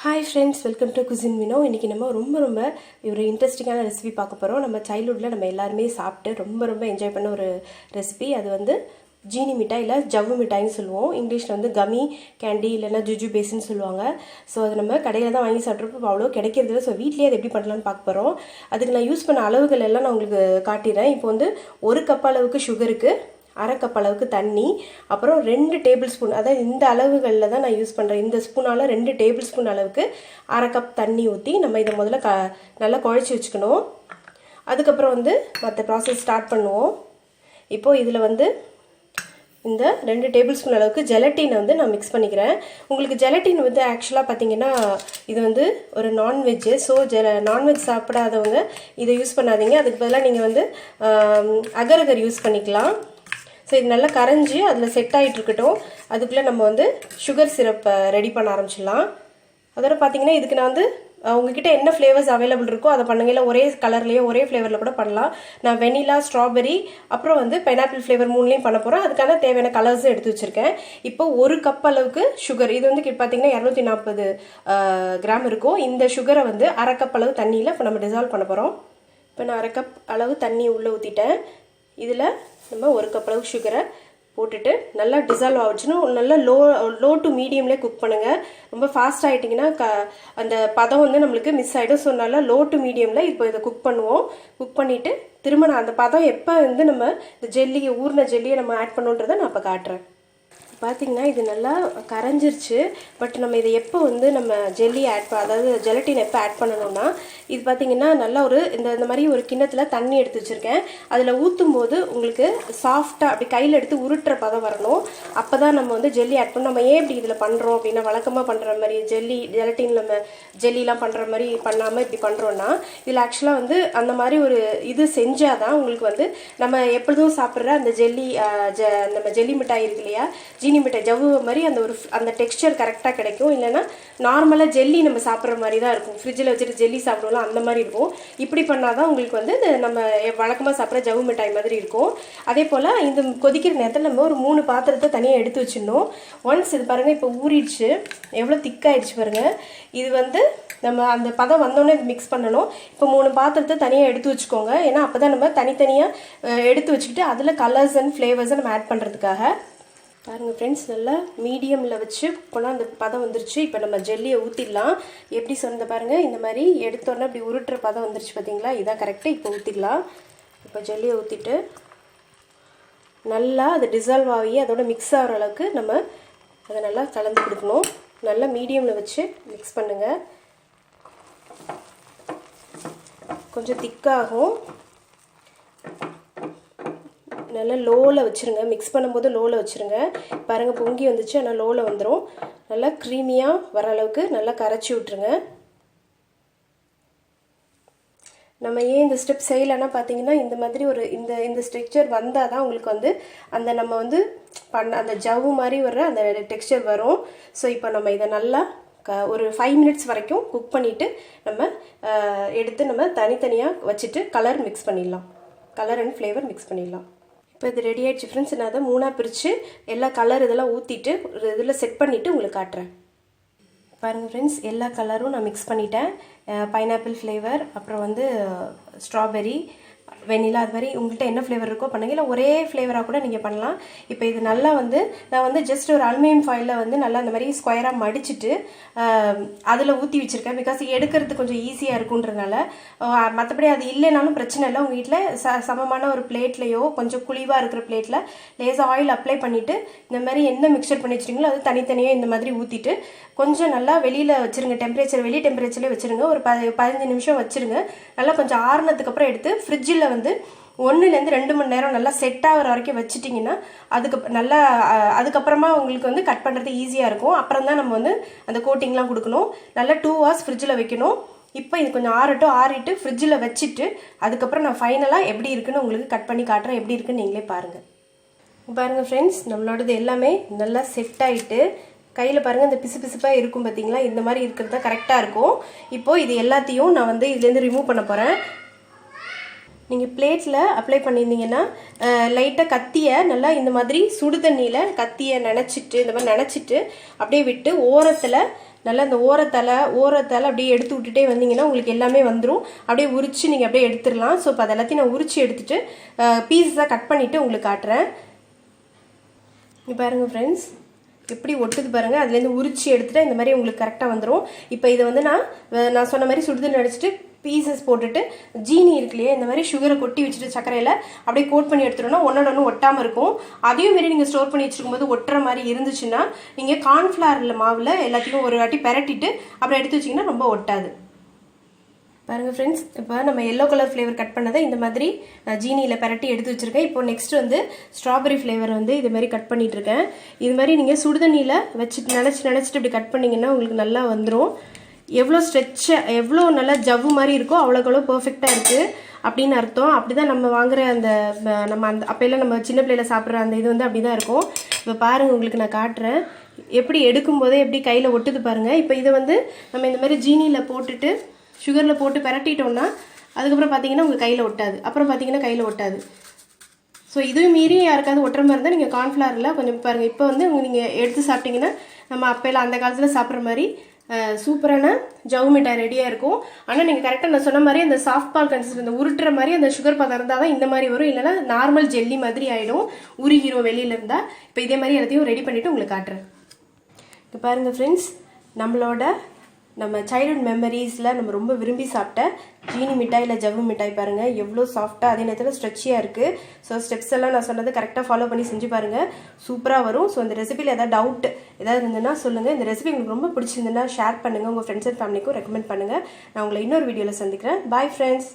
Hi friends, welcome to Cuisine Vino. இன்னைக்கு நம்ம ரொம்ப ஒரு இன்ட்ரெஸ்டிங்கான ரெசிபி பார்க்க போறோம். நம்ம சைல்ட்ஹுட்ல நம்ம எல்லாரும் சாப்பிட்டு ரொம்ப என்ஜாய் பண்ண ஒரு ரெசிபி. அது வந்து ஜீனி மிட்டாய் இல்ல ஜவ்வு மிட்டாய்னு சொல்லுவோம். இங்கிலீஷ்ல வந்து gummy candy இல்லனா jujubesன்னு சொல்லுவாங்க. சோ அது நம்ம கடையில தான் வாங்கி சாப்பிட்றப்ப அவ்வளோ கிடைக்கிறது இல்ல. சோ வீட்லயே அது எப்படி பண்ணலாம்னு பார்க்க போறோம். அதுக்கு நான் யூஸ் பண்ண அளவுகள் எல்லாம் நான் உங்களுக்கு காட்டிறேன். இப்போ வந்து 1 கப் அளவுக்கு சுகருக்கு 1/2 கப் அளவுக்கு தண்ணி, அப்புறம் 2 டேபிள் ஸ்பூன், அதாவது இந்த அளவுகளில் தான் நான் யூஸ் பண்ணுறேன். இந்த ஸ்பூனால் 2 டேபிள் ஸ்பூன் அளவுக்கு 1/2 கப் தண்ணி ஊற்றி நம்ம இதை முதல்ல நல்லா குழச்சி வச்சுக்கணும். அதுக்கப்புறம் வந்து மற்ற ப்ராசஸ் ஸ்டார்ட் பண்ணுவோம். இப்போது இதில் வந்து இந்த 2 டேபிள் ஸ்பூன் அளவுக்கு ஜெலட்டினை வந்து நான் மிக்ஸ் பண்ணிக்கிறேன். உங்களுக்கு ஜெலட்டின் வந்து ஆக்சுவலாக பார்த்தீங்கன்னா இது வந்து ஒரு நான்வெஜ்ஜு. ஸோ நான்வெஜ் சாப்பிடாதவங்க இதை யூஸ் பண்ணாதீங்க. அதுக்கு பதிலாக நீங்கள் வந்து அகர் யூஸ் பண்ணிக்கலாம். ஸோ இது நல்லா கரைஞ்சி அதில் செட் ஆகிட்டு இருக்கட்டும். அதுக்குள்ளே நம்ம வந்து சுகர் சிரப்பை ரெடி பண்ண ஆரம்பிச்சிடலாம். அதோட பார்த்தீங்கன்னா இதுக்கு நான் வந்து உங்ககிட்ட என்ன ஃப்ளேவர்ஸ் அவைலபிள் இருக்கோ அதை பண்ணுங்க. இல்லை ஒரே கலர்லேயே ஒரே ஃப்ளேவரில் கூட பண்ணலாம். நான் வெனிலா, ஸ்ட்ராபெரி, அப்புறம் வந்து பைனாப்பிள் ஃப்ளேவர் 3லையும் பண்ண போகிறேன். அதுக்கான தேவையான கலர்ஸும் எடுத்து வச்சுருக்கேன். இப்போ 1 கப் அளவுக்கு சுகர், இது வந்து பார்த்தீங்கன்னா 240 கிராம் இருக்கும். இந்த சுகரை வந்து 1/2 கப் அளவு தண்ணியில் இப்போ நம்ம டிசால்வ் பண்ண போகிறோம். இப்போ நான் 1/2 கப் அளவு தண்ணி உள்ளே ஊற்றிட்டேன். இதில் நம்ம 1 கப் அளவு சுகரை போட்டுட்டு நல்லா டிசால்வ் ஆகிடுச்சுன்னா நல்லா லோ டு மீடியம்லேயே குக் பண்ணுங்கள். ரொம்ப ஃபாஸ்ட் ஆகிட்டிங்கன்னா அந்த பதம் வந்து நம்மளுக்கு மிஸ் ஆகிடும். ஸோ நல்லா லோ டு மீடியமில் இப்போ இதை குக் பண்ணுவோம். குக் பண்ணிவிட்டு திரும்ப நான் அந்த பதம் எப்போ வந்து நம்ம இந்த ஜெல்லியை ஊறின ஜெல்லியை நம்ம ஆட் பண்ணுன்றதை நான் இப்போ காட்டுறேன். பார்த்தீங்கன்னா இது நல்லா கரைஞ்சிருச்சு. பட் நம்ம இதை எப்போ வந்து நம்ம ஜெல்லி அதாவது ஜெலட்டின் எப்போ ஆட் பண்ணணும்னா, இது பார்த்தீங்கன்னா நல்லா ஒரு இந்த மாதிரி ஒரு கிண்ணத்தில் தண்ணி எடுத்து வச்சுருக்கேன். அதில் ஊற்றும் போது உங்களுக்கு சாஃப்டாக அப்படி கையில் எடுத்து உருட்டுற பதம் வரணும். அப்போ தான் நம்ம வந்து ஜெல்லி ஆட் பண்ணணும். நம்ம ஏன் இப்படி இதில் பண்ணுறோம் அப்படின்னா, வழக்கமாக பண்ணுற மாதிரி ஜெலட்டின் நம்ம ஜெல்லிலாம் பண்ணுற மாதிரி பண்ணாமல் இப்படி பண்ணுறோன்னா, இதில் ஆக்சுவலாக வந்து அந்த மாதிரி ஒரு இது செஞ்சால் தான் உங்களுக்கு வந்து நம்ம எப்பொழுதும் சாப்பிட்ற அந்த ஜெல்லி நம்ம ஜெல்லி மிட்டாய் இருக்கு இல்லையா, ஜீனி மிட்டாய் ஜவ்வு மாதிரி அந்த டெக்ஸ்சர் கரெக்டாக கிடைக்கும். இல்லைன்னா நார்மலாக ஜெல்லி நம்ம சாப்பிட்ற மாதிரி தான் இருக்கும். ஃப்ரிட்ஜில் வச்சுட்டு ஜெல்லி சாப்பிடுவோம் அந்த மாதிரி இருக்கும். இப்படி பண்ணால் தான் உங்களுக்கு வந்து நம்ம வழக்கமாக சாப்பிட்ற ஜவ்வு மிட்டாய் மாதிரி இருக்கும். அதே போல் இந்த கொதிக்கிற நேரத்தில் நம்ம ஒரு 3 பாத்திரத்தை தனியாக எடுத்து வச்சிடணும். ஒன்ஸ் இது பாருங்கள், இப்போ ஊறிடுச்சு, எவ்வளோ திக்காகிடுச்சு பாருங்கள். இது வந்து நம்ம அந்த பதம் வந்தோடனே இது மிக்ஸ் பண்ணணும். இப்போ 3 பாத்திரத்தை தனியாக எடுத்து வச்சுக்கோங்க. ஏன்னா அப்போ தான் நம்ம தனித்தனியாக எடுத்து வச்சுக்கிட்டு அதில் கலர்ஸ் அண்ட் ஃப்ளேவர்ஸை நம்ம ஆட் பண்ணுறதுக்காக. பாருங்கள் ஃப்ரெண்ட்ஸ், நல்லா மீடியமில் வச்சு போனால் அந்த பதம் வந்துருச்சு. இப்போ நம்ம ஜெல்லியை ஊற்றிடலாம். எப்படி சொன்னதை பாருங்கள், இந்த மாதிரி எடுத்தோன்னே அப்படி உருட்டுற பதம் வந்துருச்சு பார்த்தீங்களா, இதான் கரெக்டாக. இப்போ ஊற்றிடலாம். இப்போ ஜெல்லியை ஊற்றிட்டு நல்லா அது டிசால்வ் ஆகி அதோட மிக்ஸ் ஆகிற அளவுக்கு நம்ம அதை நல்லா கலந்து கொடுக்கணும். நல்லா மீடியமில் வச்சு மிக்ஸ் பண்ணுங்கள். கொஞ்சம் திக்காகும். நல்லா லோவில் வச்சுருங்க. மிக்ஸ் பண்ணும்போது லோவில் வச்சுருங்க. பாருங்கள் பொங்கி வந்துச்சு, ஆனால் லோவில் வந்துடும். நல்லா க்ரீமியாக வர அளவுக்கு நல்லா கரைச்சி விட்ருங்க. நம்ம ஏன் இந்த ஸ்டெப் செய்யலைன்னா பார்த்தீங்கன்னா, இந்த மாதிரி ஒரு இந்த ஸ்ட்ரக்சர் வந்தால் தான் உங்களுக்கு வந்து அந்த நம்ம வந்து அந்த ஜவ்வு மாதிரி வர்ற அந்த டெக்ஸ்சர் வரும். ஸோ இப்போ நம்ம இதை நல்லா ஒரு 5 மினிட்ஸ் வரைக்கும் குக் பண்ணிவிட்டு நம்ம எடுத்து நம்ம தனித்தனியாக வச்சுட்டு கலர் மிக்ஸ் பண்ணிடலாம். கலர் அண்ட் ஃப்ளேவர் மிக்ஸ் பண்ணிடலாம். இப்போ இது ரெடி ஆகிடுச்சு ஃப்ரெண்ட்ஸ். நான் அதை 3ஆக பிரித்து எல்லா கலர் இதெல்லாம் ஊற்றிட்டு ஒரு இதில் செட் பண்ணிவிட்டு உங்களுக்கு காட்டுறேன். பாருங்கள் ஃப்ரெண்ட்ஸ், எல்லா கலரும் நான் மிக்ஸ் பண்ணிட்டேன். பைனாப்பிள் ஃப்ளேவர், அப்புறம் வந்து ஸ்ட்ராபெரி, வெனிலா, அது மாதிரி உங்கள்கிட்ட என்ன ஃப்ளேவர் இருக்கோ பண்ணுங்க. இல்லை ஒரே ஃப்ளேவராக கூட நீங்கள் பண்ணலாம். இப்போ இது நல்லா வந்து நான் வந்து ஜஸ்ட் ஒரு அலுமினியம் ஃபாயிலில் வந்து நல்லா அந்த மாதிரி ஸ்கொயராக மடிச்சுட்டு அதில் ஊற்றி வச்சுருக்கேன். பிகாஸ் எடுக்கிறது கொஞ்சம் ஈஸியாக இருக்குன்றதுனால. மற்றபடி அது இல்லைனாலும் பிரச்சனை இல்லை. உங்கள் வீட்டில் சமமான ஒரு பிளேட்லையோ கொஞ்சம் குழிவாக இருக்கிற பிளேட்டில் லேசாக ஆயில் அப்ளை பண்ணிவிட்டு இந்த மாதிரி என்ன மிக்சர் பண்ணி வச்சுருங்களோ அது தனித்தனியாக இந்த மாதிரி ஊற்றிட்டு கொஞ்சம் நல்லா வெளியில் வச்சுருங்க. வெளி டெம்பரேச்சர்லேயே வச்சுருங்க. ஒரு 15 நிமிஷம் வச்சுருங்க. நல்லா கொஞ்சம் ஆறுனதுக்கு அப்புறம் எடுத்து ஃப்ரிட்ஜில் வந்து 1லேருந்து 2 மணி நேரம் நல்லா செட் ஆகிற வரைக்கும் வச்சுட்டிங்கன்னா அதுக்கப்புறமா உங்களுக்கு வந்து கட் பண்ணுறது ஈஸியாக இருக்கும். அப்புறம் தான் நம்ம வந்து அந்த கோட்டிங்லாம் கொடுக்கணும். நல்லா 2 hours ஃப்ரிட்ஜில் வைக்கணும். இப்போ இது கொஞ்சம் ஆறிட்டு ஃப்ரிட்ஜில் வச்சுட்டு அதுக்கப்புறம் நான் ஃபைனலாக எப்படி இருக்குன்னு உங்களுக்கு கட் பண்ணி காட்டுறேன். எப்படி இருக்குன்னு நீங்களே பாருங்கள். பாருங்கள் ஃப்ரெண்ட்ஸ், நம்மளோடது எல்லாமே நல்லா செட் ஆகிட்டு கையில் பாருங்கள் இந்த பிசுப்பாக இருக்கும் பார்த்தீங்களா, இந்த மாதிரி இருக்கிறது தான் கரெக்டாக இருக்கும். இப்போது இது எல்லாத்தையும் நான் வந்து இதுலேருந்து ரிமூவ் பண்ண போகிறேன். நீங்கள் பிளேட்டில் அப்ளை பண்ணியிருந்தீங்கன்னா லைட்டாக கத்தியை நல்லா இந்த மாதிரி சுடு தண்ணியில் கத்தியை நினச்சிட்டு இந்த மாதிரி நினச்சிட்டு அப்படியே விட்டு ஓரத்தில் நல்லா அந்த ஓரத்தால் அப்படியே எடுத்து விட்டுட்டே வந்தீங்கன்னா உங்களுக்கு எல்லாமே வந்துடும். அப்படியே உரிச்சு நீங்கள் அப்படியே எடுத்துடலாம். ஸோ இப்போ அது எல்லாத்தையும் நான் உரிச்சு எடுத்துட்டு பீஸஸாக கட் பண்ணிவிட்டு உங்களுக்கு காட்டுறேன். இங்கே பாருங்கள் ஃப்ரெண்ட்ஸ், எப்படி ஒட்டுது பாருங்கள். அதுலேருந்து உரிச்சு எடுத்துகிட்டு இந்த மாதிரி உங்களுக்கு கரெக்டாக வந்துடும். இப்போ இதை வந்து நான் சொன்ன மாதிரி சுடுதல் அடிச்சுட்டு பீசஸ் போட்டுட்டு ஜீனி இருக்கு இல்லையா, இந்த மாதிரி சுகரை கொட்டி வச்சுட்டு சர்க்கரையில் அப்படியே கோட் பண்ணி எடுத்துட்டோம்னா ஒன்று ஒட்டாமல் இருக்கும். அதையும் மாரி நீங்கள் ஸ்டோர் பண்ணி வச்சுருக்கும் போது ஒட்டுற மாதிரி இருந்துச்சுன்னா நீங்கள் கார்ன்ஃப்ளவரில் மாவில் எல்லாத்தையும் ஒரு வாட்டி பெரட்டிட்டு அப்புறம் எடுத்து வச்சிங்கன்னா ரொம்ப ஒட்டாது. பாருங்கள் ஃப்ரெண்ட்ஸ், இப்போ நம்ம எல்லோ கலர் ஃப்ளேவர் கட் பண்ணதை இந்த மாதிரி ஜீனியில் பெரட்டி எடுத்து வச்சுருக்கேன். இப்போ நெக்ஸ்ட் வந்து ஸ்ட்ராபெரி ஃப்ளேவர் வந்து இது மாதிரி கட் பண்ணிகிட்ருக்கேன். இது மாதிரி நீங்கள் சுடுதண்ணியில் வச்சுட்டு நினச்சிட்டு இப்படி கட் பண்ணிங்கன்னா உங்களுக்கு நல்லா வந்துடும். எவ்வளோ நல்லா ஜவ்வு மாதிரி இருக்கோ அவ்வளோக்கவ்வளோ பர்ஃபெக்டாக இருக்குது அப்படின்னு அர்த்தம். அப்படி தான் நம்ம வாங்குகிற நம்ம அப்போல்லாம் நம்ம சின்ன பிள்ளையில் சாப்பிட்ற அந்த இது வந்து அப்படி தான் இருக்கும். இப்போ பாருங்கள், உங்களுக்கு நான் காட்டுறேன். எப்படி எடுக்கும்போதே எப்படி கையில் ஒட்டுது பாருங்கள். இப்போ இதை வந்து நம்ம இந்த மாதிரி ஜீனியில் போட்டுட்டு சுகரில் போட்டு பெரட்டிட்டோம்னா அதுக்கப்புறம் பார்த்தீங்கன்னா உங்கள் கையில் ஒட்டாது. அப்புறம் பார்த்தீங்கன்னா கையில் ஒட்டாது. ஸோ இதுவும் மீறி யாருக்காவது ஒட்டுற மாதிரி இருந்தால் நீங்கள் கார்ன்ஃப்ளவரில் கொஞ்சம் பாருங்கள். இப்போ வந்து நீங்கள் எடுத்து சாப்பிட்டீங்கன்னா நம்ம அப்போல்லாம் அந்த காலத்தில் சாப்பிட்ற மாதிரி சூப்பரான ஜவு மிட்டாய் ரெடியாக இருக்கும். ஆனால் நீங்கள் கரெக்டாக நான் சொன்ன மாதிரி அந்த சாஃப்ட் பால் கன்சிஸ்டன்சி, அந்த உருட்டுற மாதிரி அந்த சுகர் பதம் இருந்தால் தான் இந்த மாதிரி வரும். இல்லைன்னா நார்மல் ஜெல்லி மாதிரி ஆகிடும், உருகிரும் வெளியில் இருந்தால். இப்போ இதே மாதிரி எல்லாத்தையும் ரெடி பண்ணிவிட்டு உங்களுக்கு காட்டுறேன். இப்போ பாருங்கள் ஃப்ரெண்ட்ஸ், நம்ம சைல்ட்ஹுட் மெமரிஸில் நம்ம ரொம்ப விரும்பி சாப்பிட்ட ஜீனி மிட்டாய் இல்லை ஜவ்வு மிட்டாய் பாருங்கள் எவ்வளோ சாஃப்டாக, அதே நேரத்தில் ஸ்ட்ரெச்சியாக இருக்குது. ஸோ ஸ்டெப்ஸ் எல்லாம் நான் சொன்னது கரெக்டாக ஃபாலோ பண்ணி செஞ்சு பாருங்கள், சூப்பராக வரும். ஸோ இந்த ரெசிபியில் ஏதாவது டவுட் ஏதாவது இருந்ததுன்னா சொல்லுங்கள். இந்த ரெசிபி உங்களுக்கு ரொம்ப பிடிச்சிருந்ததுன்னா ஷேர் பண்ணுங்கள், உங்கள் ஃப்ரெண்ட்ஸ் அண்ட் ஃபேமிலிக்கும் ரெக்கமெண்ட் பண்ணுங்கள். நான் உங்களை இன்னொரு வீடியோவில் சந்திக்கிறேன். Bye friends.